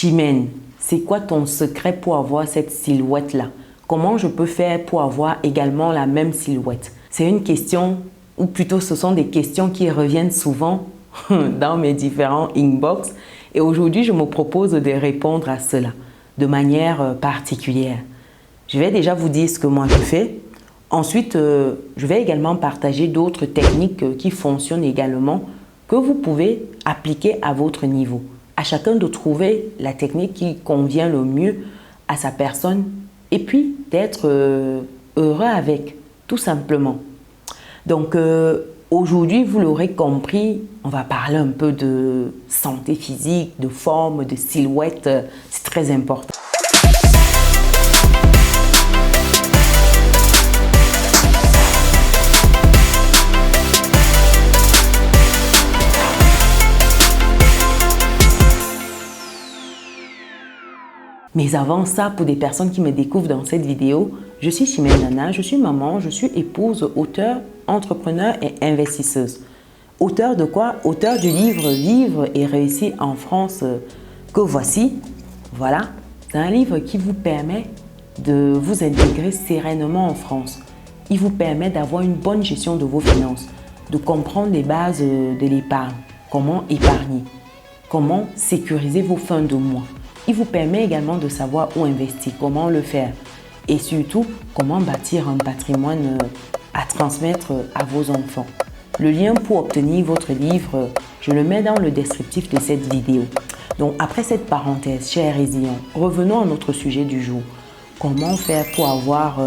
Chimène, c'est quoi ton secret pour avoir cette silhouette-là? Comment je peux faire pour avoir également la même silhouette? C'est une question, ou plutôt ce sont des questions qui reviennent souvent dans mes différents inbox. Et aujourd'hui, je me propose de répondre à cela de manière particulière. Je vais déjà vous dire ce que moi je fais. Ensuite, je vais également partager d'autres techniques qui fonctionnent également, que vous pouvez appliquer à votre niveau. À chacun de trouver la technique qui convient le mieux à sa personne et puis d'être heureux avec, tout simplement. Donc, aujourd'hui, vous l'aurez compris, on va parler un peu de santé physique, de forme, de silhouette. C'est très important. Mais avant ça, pour des personnes qui me découvrent dans cette vidéo, je suis Chimène Nana, je suis maman, je suis épouse, auteure, entrepreneur et investisseuse. Auteur de quoi? Auteur du livre « Vivre et réussir en France » que voici. Voilà, c'est un livre qui vous permet de vous intégrer sereinement en France. Il vous permet d'avoir une bonne gestion de vos finances, de comprendre les bases de l'épargne, comment épargner, comment sécuriser vos fins de mois. Il vous permet également de savoir où investir, comment le faire et surtout comment bâtir un patrimoine à transmettre à vos enfants. Le lien pour obtenir votre livre, je le mets dans le descriptif de cette vidéo. Donc après cette parenthèse, chers résilients, revenons à notre sujet du jour. Comment faire pour avoir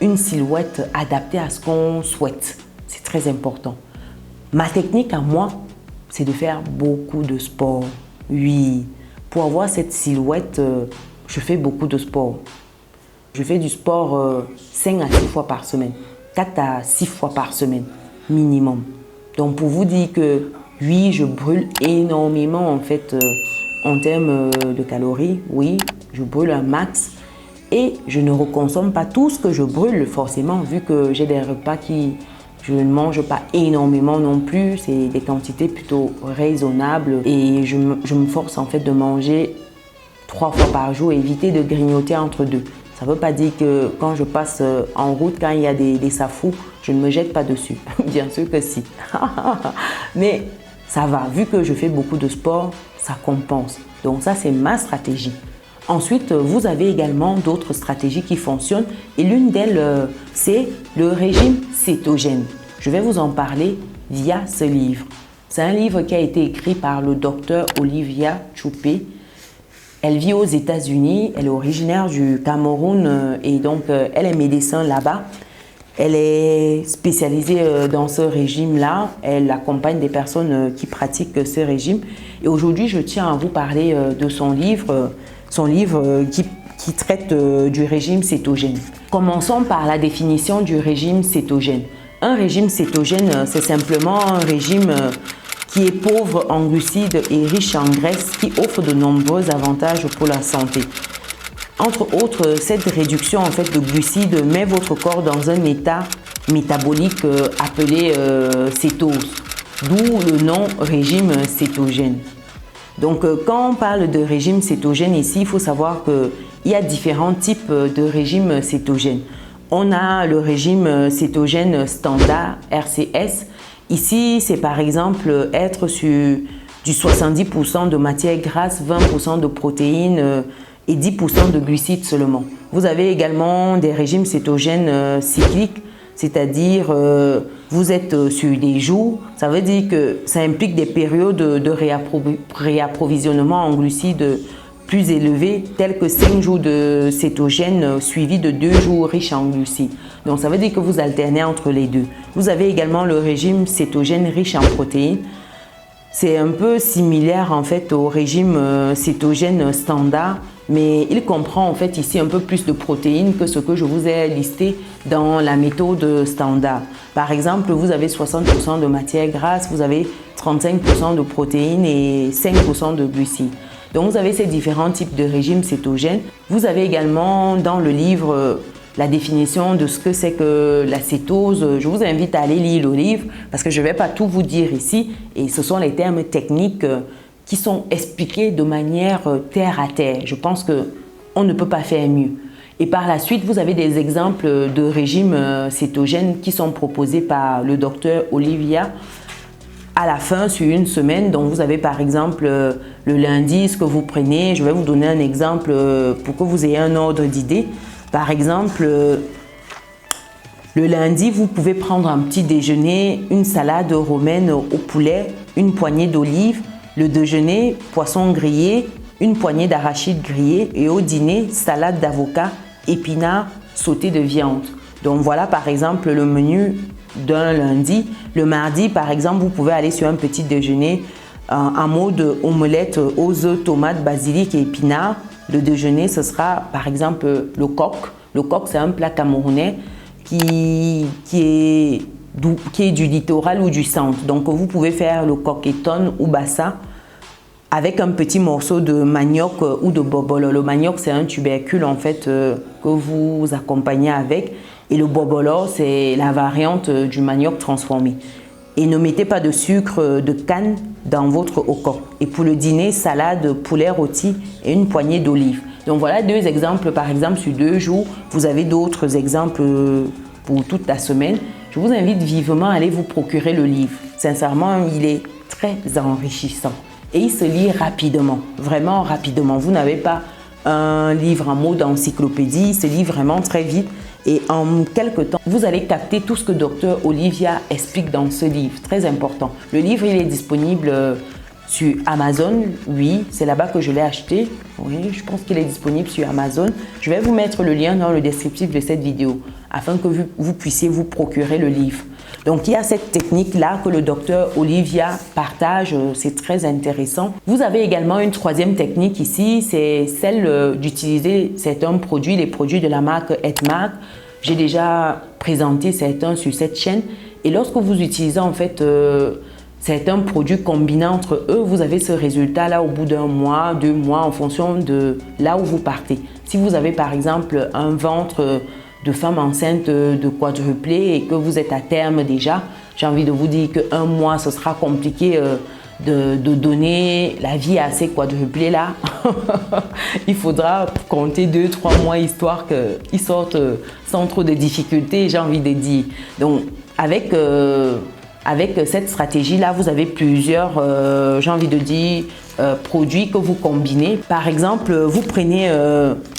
une silhouette adaptée à ce qu'on souhaite? C'est très important. Ma technique à moi, c'est de faire beaucoup de sport. Oui. Pour avoir cette silhouette, je fais beaucoup de sport. Je fais du sport 5 à 6 fois par semaine, 4 à 6 fois par semaine, minimum. Donc pour vous dire que oui, je brûle énormément en fait en termes de calories. Oui, je brûle un max et je ne reconsomme pas tout ce que je brûle forcément vu que j'ai des repas qui... Je ne mange pas énormément non plus, c'est des quantités plutôt raisonnables et je me force en fait de manger 3 fois par jour et éviter de grignoter entre deux. Ça ne veut pas dire que quand je passe en route, quand il y a des safous, je ne me jette pas dessus. Bien sûr que si. Mais ça va, vu que je fais beaucoup de sport, ça compense. Donc ça, c'est ma stratégie. Ensuite, vous avez également d'autres stratégies qui fonctionnent et l'une d'elles, c'est le régime cétogène. Je vais vous en parler via ce livre. C'est un livre qui a été écrit par le docteur Olivia Tchoupé. Elle vit aux États-Unis, elle est originaire du Cameroun et donc elle est médecin là-bas. Elle est spécialisée dans ce régime-là. Elle accompagne des personnes qui pratiquent ce régime. Et aujourd'hui, je tiens à vous parler de son livre qui traite du régime cétogène. Commençons par la définition du régime cétogène. Un régime cétogène, c'est simplement un régime qui est pauvre en glucides et riche en graisses, qui offre de nombreux avantages pour la santé. Entre autres, cette réduction en fait de glucides met votre corps dans un état métabolique appelé cétose, d'où le nom régime cétogène. Donc, quand on parle de régime cétogène ici, il faut savoir qu'il y a différents types de régimes cétogènes. On a le régime cétogène standard, RCS. Ici, c'est par exemple être sur du 70% de matière grasse, 20% de protéines et 10% de glucides seulement. Vous avez également des régimes cétogènes cycliques, c'est-à-dire vous êtes sur des jours, ça veut dire que ça implique des périodes de réapprovisionnement en glucides plus élevées, telles que 5 jours de cétogène suivis de 2 jours riches en glucides. Donc ça veut dire que vous alternez entre les deux. Vous avez également le régime cétogène riche en protéines. C'est un peu similaire en fait au régime cétogène standard, mais il comprend en fait ici un peu plus de protéines que ce que je vous ai listé dans la méthode standard. Par exemple, vous avez 60% de matière grasse, vous avez 35% de protéines et 5% de glucides. Donc vous avez ces différents types de régimes cétogènes. Vous avez également dans le livre la définition de ce que c'est que la cétose. Je vous invite à aller lire le livre parce que je ne vais pas tout vous dire ici et ce sont les termes techniques qui sont expliqués de manière terre à terre. Je pense qu'on ne peut pas faire mieux. Et par la suite, vous avez des exemples de régimes cétogènes qui sont proposés par le docteur Olivia à la fin sur une semaine. Donc vous avez par exemple le lundi ce que vous prenez. Je vais vous donner un exemple pour que vous ayez un ordre d'idée. Par exemple, le lundi, vous pouvez prendre un petit déjeuner, une salade romaine au poulet, une poignée d'olives. Le déjeuner, poisson grillé, une poignée d'arachides grillés. Et au dîner, salade d'avocat, épinards, sauté de viande. Donc voilà par exemple le menu d'un lundi. Le mardi par exemple, vous pouvez aller sur un petit déjeuner en mode omelette aux œufs, tomates, basilic et épinards. Le déjeuner, ce sera par exemple le coq. Le coq, c'est un plat camerounais qui est du littoral ou du centre. Donc vous pouvez faire le coqueton ou bassa avec un petit morceau de manioc ou de bobolo. Le manioc, c'est un tubercule en fait que vous accompagnez avec. Et le bobolo, c'est la variante du manioc transformé. Et ne mettez pas de sucre de canne dans votre okok. Et pour le dîner, salade, poulet rôti et une poignée d'olives. Donc voilà deux exemples, par exemple sur 2 jours. Vous avez d'autres exemples pour toute la semaine. Je vous invite vivement à aller vous procurer le livre. Sincèrement, il est très enrichissant. Et il se lit rapidement, vraiment rapidement. Vous n'avez pas un livre en mode encyclopédie, il se lit vraiment très vite. Et en quelques temps, vous allez capter tout ce que Dr Olivia explique dans ce livre, très important. Le livre, il est disponible sur Amazon, oui, c'est là-bas que je l'ai acheté. Oui, je pense qu'il est disponible sur Amazon. Je vais vous mettre le lien dans le descriptif de cette vidéo afin que vous puissiez vous procurer le livre. Donc, il y a cette technique-là que le docteur Olivia partage, c'est très intéressant. Vous avez également une troisième technique ici, c'est celle d'utiliser certains produits, les produits de la marque Edmark. J'ai déjà présenté certains sur cette chaîne. Et lorsque vous utilisez en fait certains produits combinés entre eux, vous avez ce résultat-là au bout d'1 mois, 2 mois, en fonction de là où vous partez. Si vous avez par exemple un ventre de femme enceinte de quadruplé et que vous êtes à terme déjà, j'ai envie de vous dire que 1 mois, ce sera compliqué de donner la vie à ces quadruplés là. Il faudra compter 2-3 mois histoire qu'ils sortent sans trop de difficultés, j'ai envie de dire. Donc avec cette stratégie-là, vous avez plusieurs, j'ai envie de dire, produits que vous combinez. Par exemple, vous prenez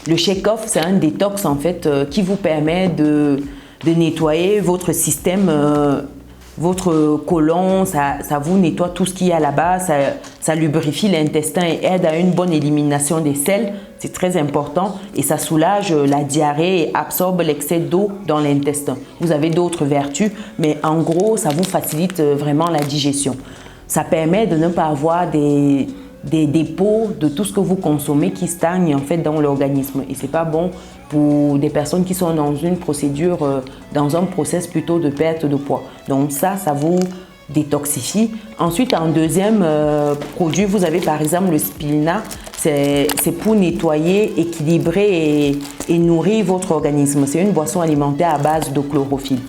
le Shake-Off, c'est un détox en fait qui vous permet de nettoyer votre système, votre côlon, ça vous nettoie tout ce qu'il y a là-bas, ça lubrifie l'intestin et aide à une bonne élimination des sels. C'est très important et ça soulage la diarrhée et absorbe l'excès d'eau dans l'intestin. Vous avez d'autres vertus, mais en gros, ça vous facilite vraiment la digestion. Ça permet de ne pas avoir des dépôts de tout ce que vous consommez qui stagnent en fait dans l'organisme. Et c'est pas bon pour des personnes qui sont dans une procédure, dans un process plutôt de perte de poids. Donc ça vous détoxifie. Ensuite, en deuxième produit, vous avez par exemple le spirulina. C'est pour nettoyer, équilibrer et nourrir votre organisme. C'est une boisson alimentaire à base de chlorophylle.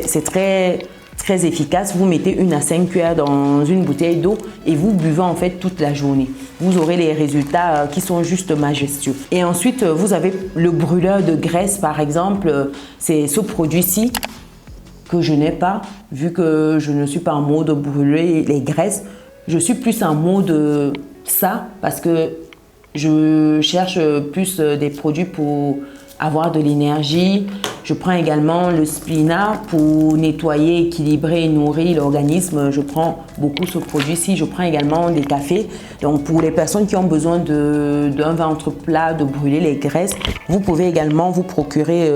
C'est très efficace. Vous mettez 1 à 5 cuillères dans une bouteille d'eau et vous buvez en fait toute la journée. Vous aurez les résultats qui sont juste majestueux. Et ensuite, vous avez le brûleur de graisse par exemple. C'est ce produit-ci que je n'ai pas, vu que je ne suis pas en mode brûler les graisses. Je suis plus en mode ça parce que je cherche plus des produits pour avoir de l'énergie. Je prends également le spirulina pour nettoyer, équilibrer et nourrir l'organisme. Je prends beaucoup ce produit-ci. Je prends également des cafés. Donc pour les personnes qui ont besoin d'un ventre plat, de brûler les graisses, vous pouvez également vous procurer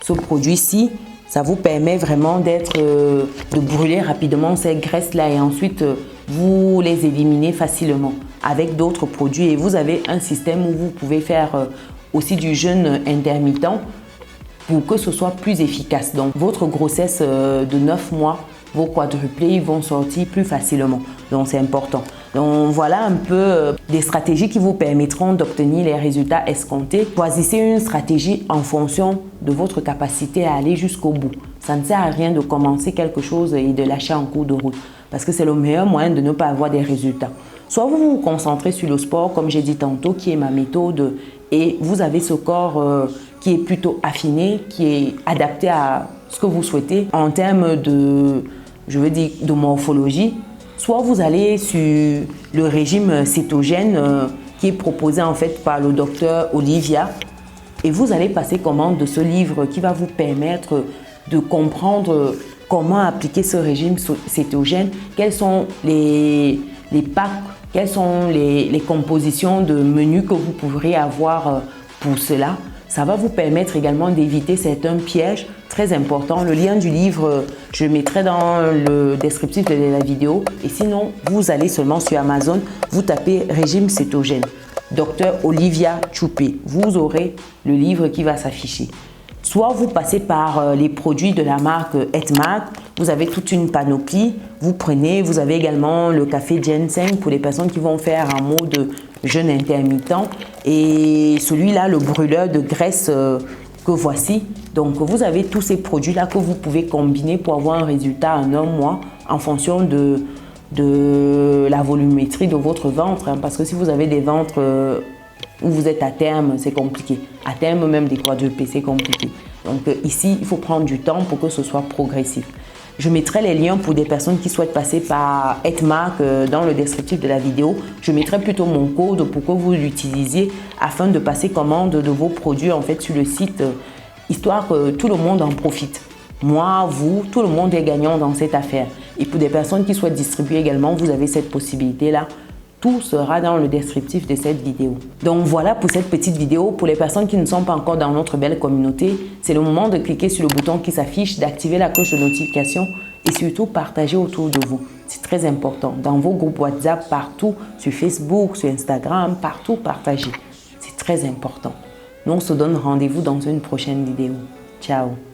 ce produit-ci. Ça vous permet vraiment de brûler rapidement ces graisses-là et ensuite vous les éliminez facilement avec d'autres produits. Et vous avez un système où vous pouvez faire aussi du jeûne intermittent pour que ce soit plus efficace. Donc votre grossesse de 9 mois, vos quadruplés vont sortir plus facilement. Donc c'est important. Donc voilà un peu des stratégies qui vous permettront d'obtenir les résultats escomptés. Choisissez une stratégie en fonction de votre capacité à aller jusqu'au bout. Ça ne sert à rien de commencer quelque chose et de lâcher en cours de route parce que c'est le meilleur moyen de ne pas avoir des résultats. Soit vous vous concentrez sur le sport, comme j'ai dit tantôt, qui est ma méthode, et vous avez ce corps qui est plutôt affiné, qui est adapté à ce que vous souhaitez en termes de, je veux dire, de morphologie. Soit vous allez sur le régime cétogène qui est proposé en fait par le docteur Olivia, et vous allez passer commande de ce livre qui va vous permettre de comprendre comment appliquer ce régime cétogène, quels sont les packs, quelles sont les compositions de menus que vous pourrez avoir pour cela. Ça va vous permettre également d'éviter certains pièges très importants. Le lien du livre, je le mettrai dans le descriptif de la vidéo. Et sinon, vous allez seulement sur Amazon, vous tapez régime cétogène. Docteur Olivia Choupé. Vous aurez le livre qui va s'afficher. Soit vous passez par les produits de la marque Etmark, vous avez toute une panoplie, vous prenez, vous avez également le café ginseng pour les personnes qui vont faire un mode jeûne intermittent et celui-là, le brûleur de graisse que voici. Donc vous avez tous ces produits-là que vous pouvez combiner pour avoir un résultat en un mois en fonction de la volumétrie de votre ventre, hein, parce que si vous avez des ventres où vous êtes à terme, c'est compliqué. À terme, même des quadrupés, c'est compliqué. Donc ici, il faut prendre du temps pour que ce soit progressif. Je mettrai les liens pour des personnes qui souhaitent passer par Etmark dans le descriptif de la vidéo. Je mettrai plutôt mon code pour que vous l'utilisiez afin de passer commande de vos produits en fait sur le site, histoire que tout le monde en profite. Moi, vous, tout le monde est gagnant dans cette affaire. Et pour des personnes qui souhaitent distribuer également, vous avez cette possibilité-là. Tout sera dans le descriptif de cette vidéo. Donc voilà pour cette petite vidéo. Pour les personnes qui ne sont pas encore dans notre belle communauté, c'est le moment de cliquer sur le bouton qui s'affiche, d'activer la cloche de notification et surtout partager autour de vous. C'est très important. Dans vos groupes WhatsApp, partout, sur Facebook, sur Instagram, partout, partagez. C'est très important. Nous, on se donne rendez-vous dans une prochaine vidéo. Ciao!